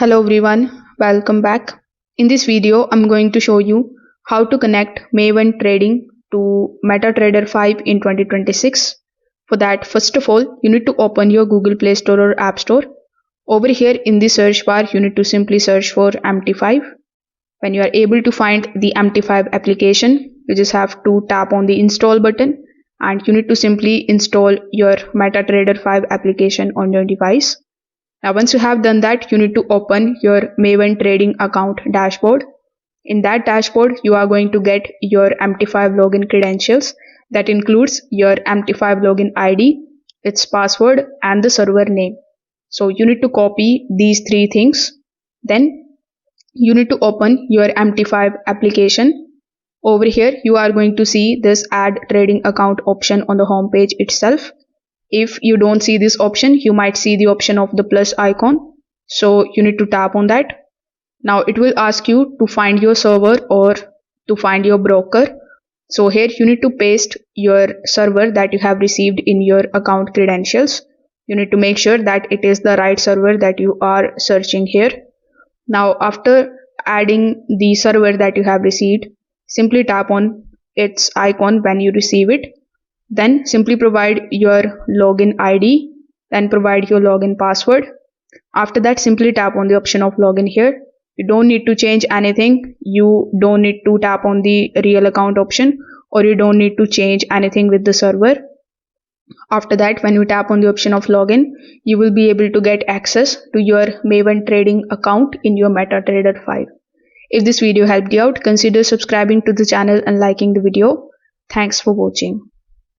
Hello everyone, welcome back. In this video, I'm going to show you how to connect Maven trading to MetaTrader 5 in 2026. For that, first of all, you need to open your Google Play Store or App Store. Over here in the search bar, you need to simply search for MT5. When you are able to find the MT5 application, you just have to tap on the install button and you need to simply install your MetaTrader 5 application on your device. Now once you have done that, you need to open your Maven trading account dashboard. In that dashboard, you are going to get your MT5 login credentials. That includes your MT5 login ID, its password and the server name. So you need to copy these three things. Then you need to open your MT5 application. Over here, you are going to see this add trading account option on the home page itself. If you don't see this option, you might see the option of the plus icon. So you need to tap on that. Now it will ask you to find your server or to find your broker. So here you need to paste your server that you have received in your account credentials. You need to make sure that it is the right server that you are searching here. Now after adding the server that you have received, simply tap on its icon when you receive it. Then simply provide your login ID, then provide your login password. After that, simply tap on the option of login here. You don't need to change anything. You don't need to tap on the real account option, or you don't need to change anything with the server. After that, when you tap on the option of login, you will be able to get access to your Maven trading account in your MetaTrader 5. If this video helped you out, consider subscribing to the channel and liking the video. Thanks for watching.